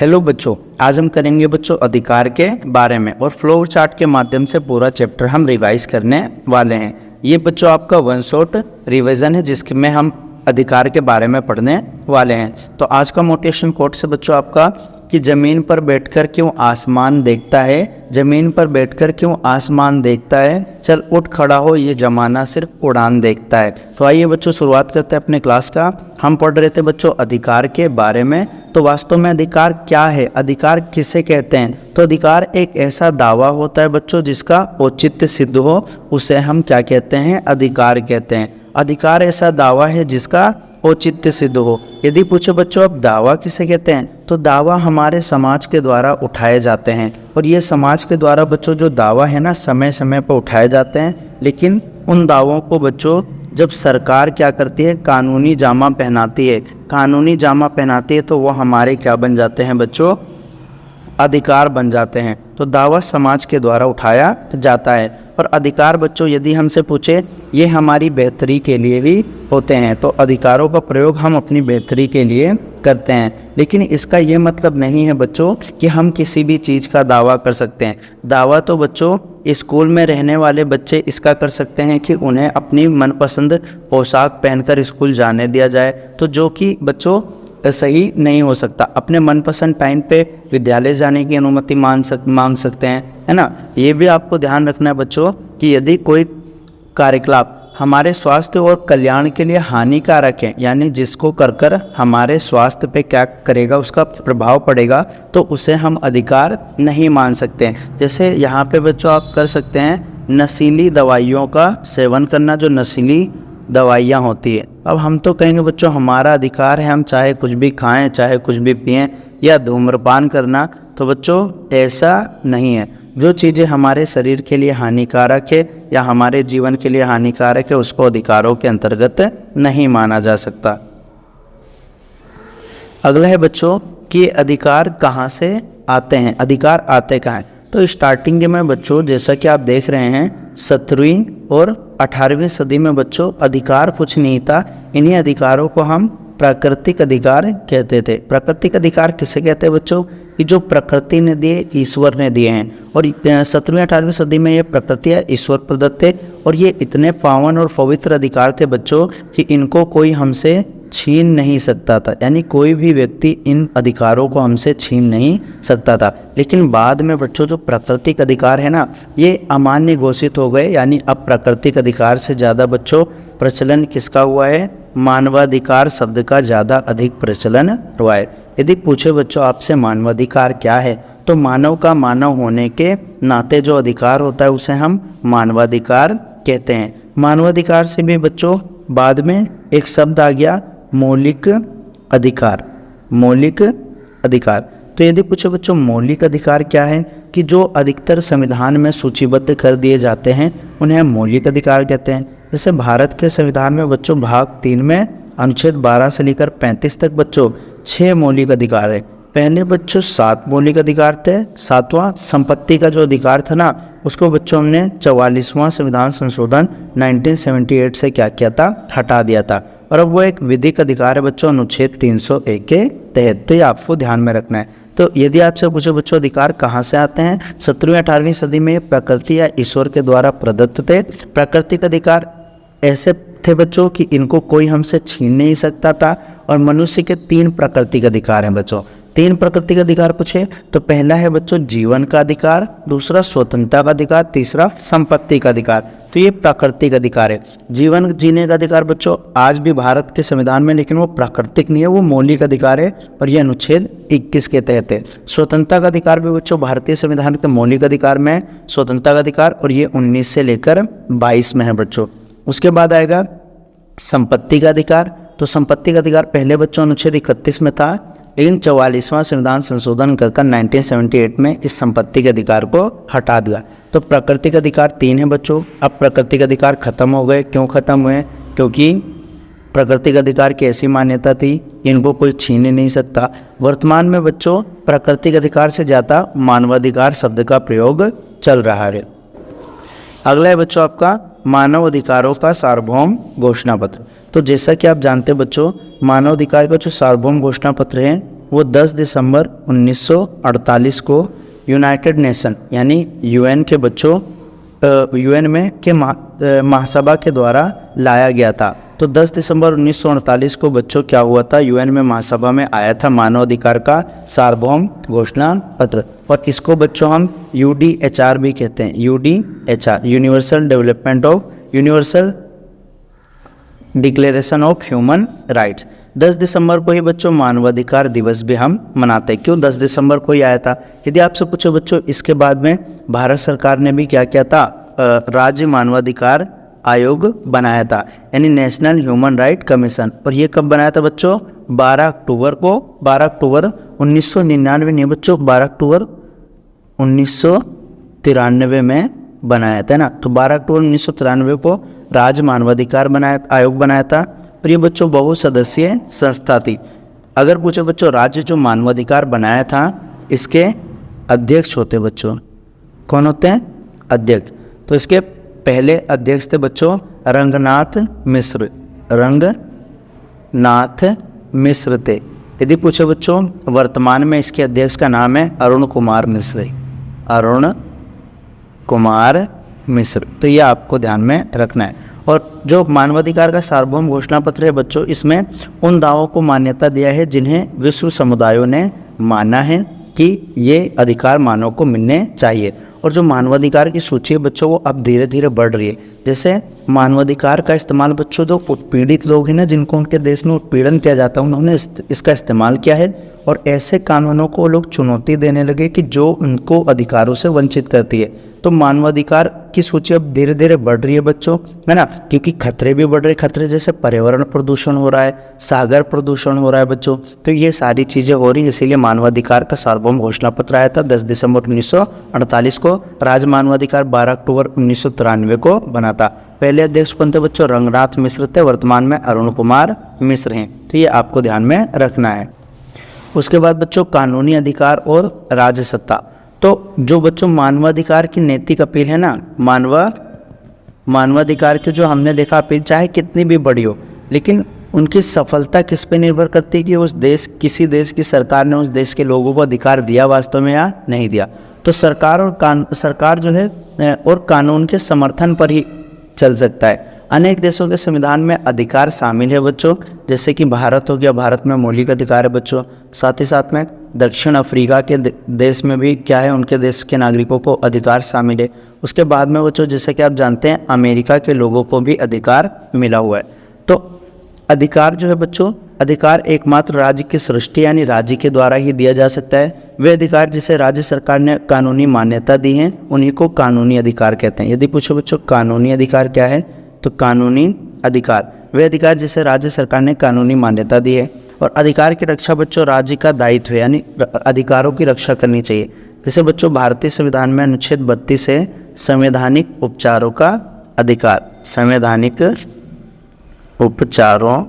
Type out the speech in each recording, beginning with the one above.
Hello बच्चों, आज हम करेंगे बच्चों अधिकार के बारे में और फ्लो चार्ट के माध्यम से पूरा चैप्टर हम रिवाइज करने वाले हैं। ये बच्चों आपका वन शॉट रिवीजन है जिसमें हम अधिकार के बारे में पढ़ने वाले हैं। तो आज का मोटिवेशन कोट से बच्चों आपका कि ज़मीन पर बैठकर क्यों आसमान देखता है, ज़मीन पर बैठकर क्यों आसमान देखता है, चल उठ खड़ा हो ये ज़माना सिर्फ उड़ान देखता है। तो आइए बच्चों शुरुआत करते हैं अपने क्लास का। हम पढ़ रहे थे बच्चों अधिकार के बारे में। तो वास्तव में अधिकार क्या है, अधिकार किसे कहते हैं? तो अधिकार एक ऐसा दावा होता है बच्चों जिसका औचित्य सिद्ध हो, उसे हम क्या कहते हैं? अधिकार कहते हैं। अधिकार ऐसा दावा है जिसका औचित्य सिद्ध हो। यदि पूछे बच्चों अब दावा किसे कहते हैं, तो दावा हमारे समाज के द्वारा उठाए जाते हैं और ये समाज के द्वारा बच्चों जो दावा है ना समय समय पर उठाए जाते हैं, लेकिन उन दावों को बच्चों जब सरकार क्या करती है, कानूनी जामा पहनाती है, कानूनी जामा पहनाती है तो वो हमारे क्या बन जाते हैं बच्चों? अधिकार बन जाते हैं। तो दावा समाज के द्वारा उठाया जाता है। और अधिकार बच्चों यदि हमसे पूछे ये हमारी बेहतरी के लिए भी होते हैं, तो अधिकारों का प्रयोग हम अपनी बेहतरी के लिए करते हैं। लेकिन इसका ये मतलब नहीं है बच्चों कि हम किसी भी चीज़ का दावा कर सकते हैं। दावा तो बच्चों स्कूल में रहने वाले बच्चे इसका कर सकते हैं कि उन्हें अपनी मनपसंद पोशाक पहनकर स्कूल जाने दिया जाए, तो जो कि बच्चों सही नहीं हो सकता। अपने मनपसंद टाइम पे विद्यालय जाने की अनुमति मांग सकते हैं, है ना। ये भी आपको ध्यान रखना है बच्चों कि यदि कोई कार्यकलाप हमारे स्वास्थ्य और कल्याण के लिए हानिकारक है, यानी जिसको कर हमारे स्वास्थ्य पे क्या करेगा, उसका प्रभाव पड़ेगा, तो उसे हम अधिकार नहीं मान सकते हैं। जैसे यहाँ पे बच्चों आप कर सकते हैं नशीली दवाइयों का सेवन करना, जो नशीली दवाइयाँ होती है। अब हम तो कहेंगे बच्चों हमारा अधिकार है, हम चाहे कुछ भी खाएं, चाहे कुछ भी पिएं, या धूम्रपान करना, तो बच्चों ऐसा नहीं है। जो चीज़ें हमारे शरीर के लिए हानिकारक है या हमारे जीवन के लिए हानिकारक है, उसको अधिकारों के अंतर्गत नहीं माना जा सकता। अगला है बच्चों कि अधिकार कहाँ से आते हैं, अधिकार आते कहाँ हैं। तो स्टार्टिंग में बच्चों जैसा कि आप देख रहे हैं 17वीं और 18वीं सदी में बच्चों अधिकार कुछ नहीं था। इन्हीं अधिकारों को हम प्राकृतिक अधिकार कहते थे। प्राकृतिक अधिकार किसे कहते हैं बच्चों? कि जो प्रकृति ने दिए, ईश्वर ने दिए हैं। और 17वीं 18वीं सदी में ये प्रकृति या ईश्वर प्रदत्त थे और ये इतने पावन और पवित्र अधिकार थे बच्चों कि इनको कोई हमसे छीन नहीं सकता था, यानी कोई भी व्यक्ति इन अधिकारों को हमसे छीन नहीं सकता था। लेकिन बाद में बच्चों जो प्राकृतिक अधिकार है ना, ये अमान्य घोषित हो गए, यानी अब प्राकृतिक अधिकार से ज़्यादा बच्चों प्रचलन किसका हुआ है? मानवाधिकार शब्द का ज़्यादा अधिक प्रचलन हुआ है। यदि पूछे बच्चों आपसे मानवाधिकार क्या है, तो मानव का मानव होने के नाते जो अधिकार होता है उसे हम मानवाधिकार कहते हैं। मानवाधिकार से भी बच्चों बाद में एक शब्द आ गया मौलिक अधिकार। मौलिक अधिकार, तो यदि पूछे बच्चों मौलिक अधिकार क्या है, कि जो अधिकतर संविधान में सूचीबद्ध कर दिए जाते हैं उन्हें मौलिक अधिकार कहते हैं। जैसे भारत के संविधान में बच्चों भाग 3 में अनुच्छेद 12 से लेकर 35 तक बच्चों 6 मौलिक अधिकार है। पहले बच्चों 7 मौलिक अधिकार थे। 7वां संपत्ति का जो अधिकार था ना, उसको बच्चों हमने 44वां संविधान संशोधन 1978 से क्या किया था? हटा दिया था। और अब वो एक विधिक अधिकार है बच्चों अनुच्छेद 301 के तहत। तो ये आपको ध्यान में रखना है। तो यदि आपसे पूछो बच्चों अधिकार कहाँ से आते हैं, 17वीं 18वीं सदी में प्रकृति या ईश्वर के द्वारा प्रदत्त थे। प्राकृतिक अधिकार ऐसे थे बच्चों कि इनको कोई हमसे छीन नहीं सकता था। और मनुष्य के 3 प्राकृतिक अधिकार हैं बच्चों। 3 प्राकृतिक अधिकार पूछे तो पहला है बच्चों जीवन का अधिकार, दूसरा स्वतंत्रता का अधिकार, तीसरा संपत्ति का अधिकार। तो ये प्राकृतिक अधिकार है। जीवन जीने का अधिकार बच्चों आज भी भारत के संविधान में, लेकिन वो प्राकृतिक नहीं है, वो मौलिक अधिकार है और ये अनुच्छेद 21 के तहत है। स्वतंत्रता का अधिकार भी बच्चों भारतीय संविधान के मौलिक अधिकार में स्वतंत्रता का अधिकार, और ये 19 से लेकर 22 में है बच्चों। उसके बाद आएगा संपत्ति का अधिकार। तो संपत्ति का अधिकार पहले बच्चों अनुच्छेद 31 में था, लेकिन 44वां संविधान संशोधन कर 1978 में इस संपत्ति के अधिकार को हटा दिया। तो प्राकृतिक अधिकार 3 है बच्चों। अब प्राकृतिक अधिकार खत्म हो गए। क्यों खत्म हुए? क्योंकि प्राकृतिक अधिकार की ऐसी मान्यता थी इनको कोई छीन नहीं सकता। वर्तमान में बच्चों प्राकृतिक अधिकार से ज़्यादा मानवाधिकार शब्द का प्रयोग चल रहा है। अगला है बच्चों आपका मानव अधिकारों का सार्वभौम घोषणा पत्र। तो जैसा कि आप जानते हैं बच्चों, मानव अधिकार का जो सार्वभौम घोषणा पत्र है वो 10 दिसंबर 1948 को यूनाइटेड नेशन यानी यूएन के बच्चों यूएन में के महासभा के द्वारा लाया गया था। तो 10 दिसंबर 1948 को बच्चों क्या हुआ था, यूएन में महासभा में आया था मानवाधिकार का सार्वभौम घोषणा पत्र, और इसको बच्चों हम यूडीएचआर भी कहते हैं। UDHR universal development of universal declaration of human rights. 10 दिसंबर को ही बच्चों मानवाधिकार दिवस भी हम मनाते हैं। क्यों 10 दिसंबर को ही आया था? यदि आपसे पूछो बच्चों, इसके बाद में भारत सरकार ने भी क्या किया था, राज्य मानवाधिकार आयोग बनाया था, यानी नेशनल ह्यूमन राइट कमीशन। और ये कब बनाया था बच्चों? 12 अक्टूबर को, 12 अक्टूबर 1999 नहीं बच्चों, 12 अक्टूबर 1993 में बनाया था ना। तो 12 अक्टूबर 1993 को राज्य मानवाधिकार आयोग बनाया था। और ये बच्चों बहुसदस्यीय संस्था थी। अगर पूछे बच्चों, राज्य जो मानवाधिकार बनाया था इसके अध्यक्ष होते बच्चों, कौन होते हैं? अध्यक्ष। तो इसके पहले अध्यक्ष थे बच्चों रंगनाथ मिश्र, रंगनाथ मिश्र थे। यदि पूछे बच्चों, वर्तमान में इसके अध्यक्ष का नाम है अरुण कुमार मिश्र, अरुण कुमार मिश्र। तो ये आपको ध्यान में रखना है। और जो मानवाधिकार का सार्वभौम घोषणा पत्र है बच्चों, इसमें उन दावों को मान्यता दिया है जिन्हें विश्व समुदायों ने माना है कि ये अधिकार मानव को मिलने चाहिए। और जो मानवाधिकार की सूची है बच्चों, वो अब धीरे धीरे बढ़ रही है। जैसे मानवाधिकार का इस्तेमाल बच्चों, जो उत्पीड़ित लोग हैं ना, जिनको उनके देश में उत्पीड़न किया जाता है, उन्होंने इसका इस्तेमाल किया है। और ऐसे कानूनों को लोग चुनौती देने लगे कि जो उनको अधिकारों से वंचित करती है। तो मानवाधिकार की सूची अब धीरे धीरे बढ़ रही है बच्चों, है ना, क्योंकि खतरे भी बढ़ रहे। खतरे जैसे पर्यावरण प्रदूषण हो रहा है, सागर प्रदूषण हो रहा है बच्चों। तो ये सारी चीज़ें हो रही है, इसीलिए मानवाधिकार का सार्वभौम घोषणा पत्र आया था 10 दिसंबर 1948 को। राज्य मानवाधिकार 12 अक्टूबर 1993 को बना था। पहले अध्यक्ष कौन थे बच्चों? रंगनाथ मिश्र थे। वर्तमान में अरुण कुमार मिश्र हैं। तो ये आपको ध्यान में रखना है। उसके बाद बच्चों कानूनी अधिकार और राज्य सत्ता। तो जो बच्चों मानवाधिकार की नैतिक अपील है ना, मानवाधिकार की जो हमने देखा अपील चाहे कितनी भी बड़ी हो, लेकिन उनकी सफलता किस पे निर्भर करती है कि उस देश, किसी देश की सरकार ने उस देश के लोगों को अधिकार दिया वास्तव में या नहीं दिया। तो सरकार जो है और कानून के समर्थन पर ही चल सकता है। अनेक देशों के संविधान में अधिकार शामिल है बच्चों, जैसे कि भारत हो गया, भारत में मौलिक अधिकार है बच्चों। साथ ही साथ में दक्षिण अफ्रीका के देश में भी क्या है, उनके देश के नागरिकों को अधिकार शामिल है। उसके बाद में बच्चों जैसे कि आप जानते हैं अमेरिका के लोगों को भी अधिकार मिला हुआ है। तो अधिकार जो है बच्चों, अधिकार एकमात्र राज्य की सृष्टि यानी राज्य के द्वारा ही दिया जा सकता है। वे अधिकार जिसे राज्य सरकार ने कानूनी मान्यता दी है उन्हीं को कानूनी अधिकार कहते हैं। यदि पूछो बच्चों कानूनी अधिकार क्या है, तो कानूनी अधिकार वे अधिकार जिसे राज्य सरकार ने कानूनी मान्यता दी है। और अधिकार की रक्षा बच्चों राज्य का दायित्व है, यानी अधिकारों की रक्षा करनी चाहिए। जैसे बच्चों भारतीय संविधान में अनुच्छेद 32 है संवैधानिक उपचारों का अधिकार, संवैधानिक उपचारों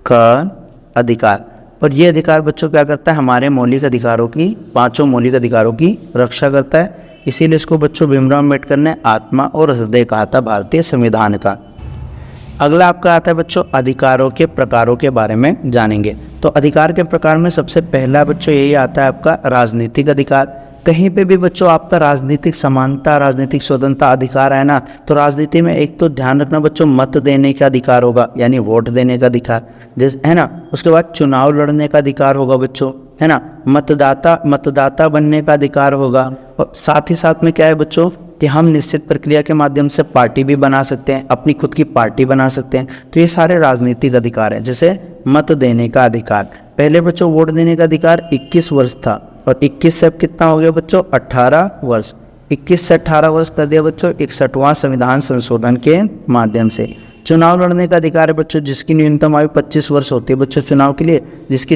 का अधिकार। और ये अधिकार बच्चों क्या करता है, हमारे मौलिक अधिकारों की, 5 मौलिक अधिकारों की रक्षा करता है। इसीलिए इसको बच्चों भीमराव अम्बेडकर ने आत्मा और हृदय कहा था भारतीय संविधान का। अगला आपका आता है बच्चों अधिकारों के प्रकारों के बारे में जानेंगे। तो अधिकार के प्रकार में सबसे पहला बच्चों यही आता है आपका राजनीतिक अधिकार। कहीं पे भी बच्चों आपका राजनीतिक समानता, राजनीतिक स्वतंत्रता अधिकार है ना, तो राजनीति में एक तो ध्यान रखना बच्चों मत देने का अधिकार होगा, यानी वोट देने का अधिकार, जैसे है ना। उसके बाद चुनाव लड़ने का अधिकार होगा बच्चों, है ना। मतदाता बनने का अधिकार होगा। और साथ ही साथ में क्या है बच्चों कि हम निश्चित प्रक्रिया के माध्यम से पार्टी भी बना सकते हैं, अपनी खुद की पार्टी बना सकते हैं। तो ये सारे राजनीतिक अधिकार हैं। जैसे मत देने का अधिकार, पहले बच्चों वोट देने का अधिकार 21 वर्ष था, और 21 से अब कितना हो गया बच्चों 18 वर्ष। 21 से 18 वर्ष कर दिया बच्चों 61वां संविधान संशोधन के माध्यम से। चुनाव लड़ने का अधिकार है बच्चों, जिसकी न्यूनतम आयु 25 वर्ष होती है बच्चों चुनाव के लिए, जिसकी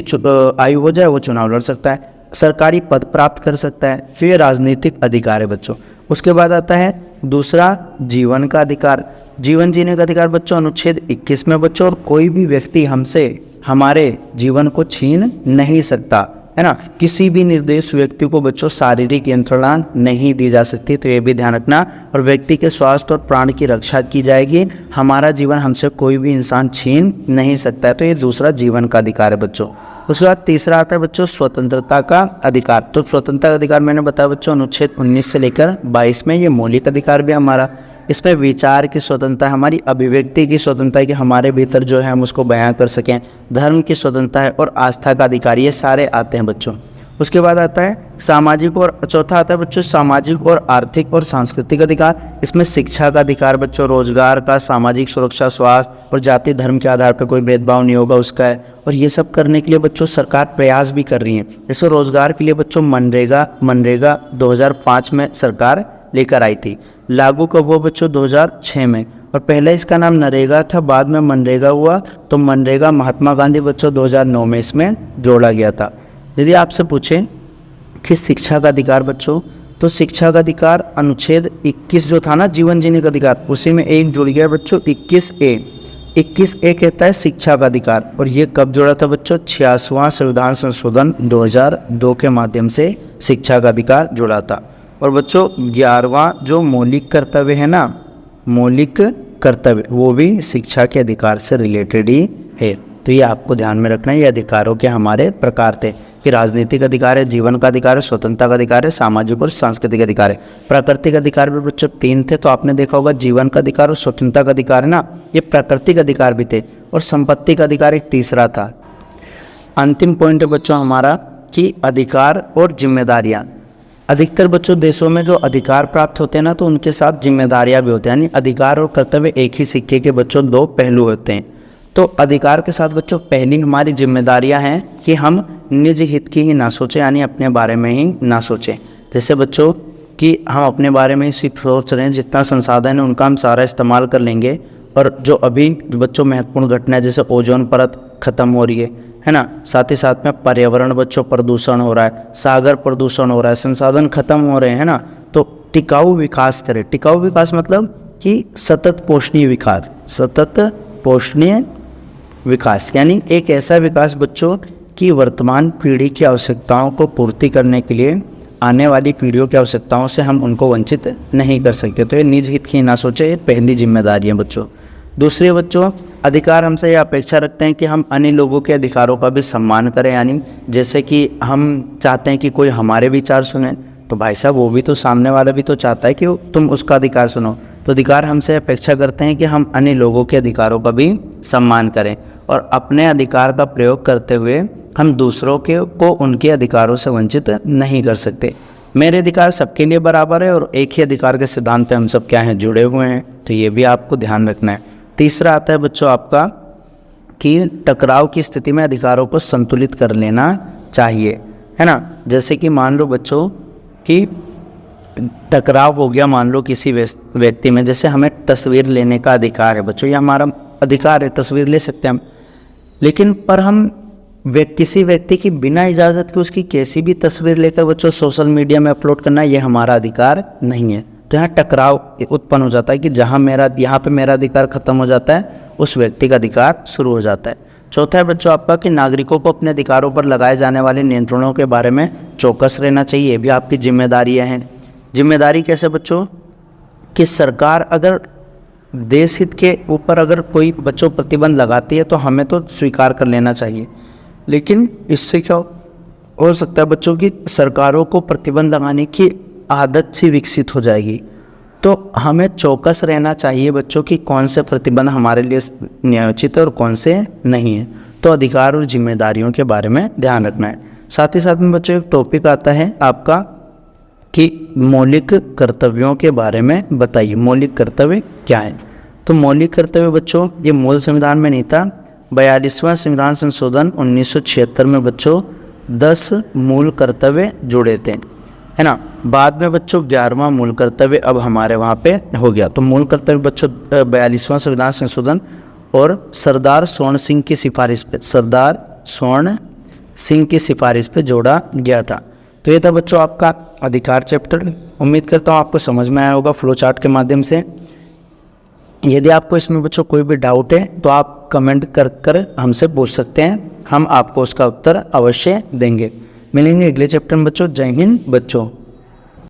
आयु हो जाए वो चुनाव लड़ सकता है, सरकारी पद प्राप्त कर सकता है। फिर ये राजनीतिक अधिकार है बच्चों। उसके बाद आता है दूसरा जीवन का अधिकार। जीवन जीने का अधिकार बच्चों अनुच्छेद 21 में बच्चों, और कोई भी व्यक्ति हमसे हमारे जीवन को छीन नहीं सकता, है ना, किसी भी निर्देश व्यक्ति को बच्चों शारीरिक यंत्रणा नहीं दी जा सकती, तो ये भी ध्यान रखना। और व्यक्ति के स्वास्थ्य और प्राण की रक्षा की जाएगी। हमारा जीवन हमसे कोई भी इंसान छीन नहीं सकता है, तो ये दूसरा जीवन का अधिकार है बच्चों। उसके बाद तीसरा आता है बच्चों स्वतंत्रता का अधिकार। तो स्वतंत्रता का अधिकार मैंने बताया बच्चों अनुच्छेद 19 से लेकर 22 में, ये मौलिक अधिकार भी हमारा। इसमें विचार की स्वतंत्रता है, हमारी अभिव्यक्ति की स्वतंत्रता है कि हमारे भीतर जो है हम उसको बयां कर सकें, धर्म की स्वतंत्रता है और आस्था का अधिकार, ये सारे आते हैं बच्चों। उसके बाद आता है सामाजिक और चौथा आता है बच्चों सामाजिक और आर्थिक और सांस्कृतिक अधिकार। इसमें शिक्षा का अधिकार बच्चों, रोजगार का, सामाजिक सुरक्षा, स्वास्थ्य और जाति धर्म के आधार पर कोई भेदभाव नहीं होगा उसका है। और ये सब करने के लिए बच्चों सरकार प्रयास भी कर रही है। जैसे रोजगार के लिए बच्चों मनरेगा 2005 में सरकार लेकर आई थी। लागू कब हुआ बच्चों? 2006 में। और पहले इसका नाम नरेगा था, बाद में मनरेगा हुआ, तो मनरेगा महात्मा गांधी बच्चों 2009 में इसमें जोड़ा गया था। यदि आपसे पूछें कि शिक्षा का अधिकार बच्चों, तो शिक्षा का अधिकार अनुच्छेद 21 जो था ना जीवन जीने का अधिकार, उसी में एक जुड़ गया बच्चों 21A कहता है शिक्षा का अधिकार। और ये कब जुड़ा था बच्चों? 86वां संविधान संशोधन 2002 के माध्यम से शिक्षा का अधिकार जुड़ा था। और बच्चों 11वां जो मौलिक कर्तव्य है ना, मौलिक कर्तव्य, वो भी शिक्षा के अधिकार से रिलेटेड ही है। तो ये आपको ध्यान में रखना है। ये अधिकारों के हमारे प्रकार थे कि राजनीतिक अधिकार है, जीवन का अधिकार है, स्वतंत्रता का अधिकार है, सामाजिक और सांस्कृतिक अधिकार है। प्राकृतिक अधिकार भी बच्चों 3 थे, तो आपने देखा होगा जीवन का अधिकार और स्वतंत्रता का अधिकार है ना, ये प्राकृतिक अधिकार भी थे। और संपत्ति का अधिकार एक तीसरा था। अंतिम पॉइंट है बच्चों हमारा कि अधिकार और जिम्मेदारियाँ। अधिकतर बच्चों देशों में जो अधिकार प्राप्त होते हैं ना, तो उनके साथ जिम्मेदारियाँ भी होती हैं, यानी अधिकार और कर्तव्य एक ही सिक्के के बच्चों 2 पहलू होते हैं। तो अधिकार के साथ बच्चों पहली हमारी जिम्मेदारियां हैं कि हम निज हित की ही ना सोचें, यानी अपने बारे में ही ना सोचें। जैसे बच्चों कि हम अपने बारे में ही सिर्फ सोच रहे हैं, जितना संसाधन है उनका हम सारा इस्तेमाल कर लेंगे। और जो अभी बच्चों महत्वपूर्ण घटना है, जैसे ओजोन परत खत्म हो रही है ना, साथ ही साथ में पर्यावरण बच्चों प्रदूषण हो रहा है, सागर प्रदूषण हो रहा है, संसाधन खत्म हो रहे हैं ना, तो टिकाऊ विकास करें। टिकाऊ विकास मतलब कि सतत पोषणीय विकास, सतत पोषणीय विकास, यानी एक ऐसा विकास बच्चों की वर्तमान पीढ़ी की आवश्यकताओं को पूर्ति करने के लिए आने वाली पीढ़ियों की आवश्यकताओं से हम उनको वंचित नहीं कर सकते। तो ये निज हित की ना सोचे, ये पहली जिम्मेदारी है बच्चों। दूसरे बच्चों अधिकार हमसे ये अपेक्षा रखते हैं कि हम अन्य लोगों के अधिकारों का भी सम्मान करें, यानी जैसे कि हम चाहते हैं कि कोई हमारे विचार सुने, तो भाई साहब वो भी तो सामने वाला भी तो चाहता है कि तुम उसका अधिकार सुनो। तो अधिकार हमसे अपेक्षा करते हैं कि हम अन्य लोगों के अधिकारों का भी सम्मान करें और अपने अधिकार का प्रयोग करते हुए हम दूसरों को उनके अधिकारों से वंचित नहीं कर सकते। मेरे अधिकार सबके लिए बराबर है और एक ही अधिकार के सिद्धांत पे हम सब क्या हैं, जुड़े हुए हैं। तो ये भी आपको ध्यान रखना है। तीसरा आता है बच्चों आपका कि टकराव की स्थिति में अधिकारों को संतुलित कर लेना चाहिए, है ना। जैसे कि मान लो बच्चों कि टकराव हो गया, मान लो किसी व्यक्ति में, जैसे हमें तस्वीर लेने का अधिकार है बच्चों, ये हमारा अधिकार है, तस्वीर ले सकते हैं हम, लेकिन पर हम किसी व्यक्ति की बिना इजाज़त के उसकी कैसी भी तस्वीर लेकर बच्चों सोशल मीडिया में अपलोड करना, ये हमारा अधिकार नहीं है। तो यहाँ टकराव उत्पन्न हो जाता है कि जहाँ यहाँ पे मेरा अधिकार खत्म हो जाता है, उस व्यक्ति का अधिकार शुरू हो जाता है। चौथा है बच्चों आपका कि नागरिकों को अपने अधिकारों पर लगाए जाने वाले नियंत्रणों के बारे में चौकस रहना चाहिए, ये भी आपकी जिम्मेदारियाँ हैं। जिम्मेदारी कैसे बच्चों कि सरकार अगर देश हित के ऊपर अगर कोई बच्चों प्रतिबंध लगाती है तो हमें तो स्वीकार कर लेना चाहिए, लेकिन इससे क्या हो सकता है बच्चों की सरकारों को प्रतिबंध लगाने की आदत सी विकसित हो जाएगी। तो हमें चौकस रहना चाहिए बच्चों कि कौन से प्रतिबंध हमारे लिए न्यायोचित है और कौन से नहीं है। तो अधिकार और जिम्मेदारियों के बारे में ध्यान रखना है। साथ ही साथ में बच्चों एक टॉपिक आता है आपका कि मौलिक कर्तव्यों के बारे में बताइए, मौलिक कर्तव्य क्या है। तो मौलिक कर्तव्य बच्चों ये मूल संविधान में नहीं था, 42वां संविधान संशोधन 1976 में बच्चों 10 मूल कर्तव्य जुड़े थे, है ना। बाद में बच्चों 11वां मूल कर्तव्य अब हमारे वहाँ पे हो गया। तो मूल कर्तव्य बच्चों 42वां संविधान संशोधन और सरदार स्वर्ण सिंह की सिफारिश पे, सरदार स्वर्ण सिंह की सिफारिश पे जोड़ा गया था। तो ये था बच्चों आपका अधिकार चैप्टर। उम्मीद करता हूँ आपको समझ में आया होगा फ्लो चार्ट के माध्यम से। यदि आपको इसमें बच्चों कोई भी डाउट है तो आप कमेंट कर हमसे पूछ सकते हैं, हम आपको उसका उत्तर अवश्य देंगे। मिलेंगे अगले चैप्टर में बच्चों। जय हिंद बच्चों।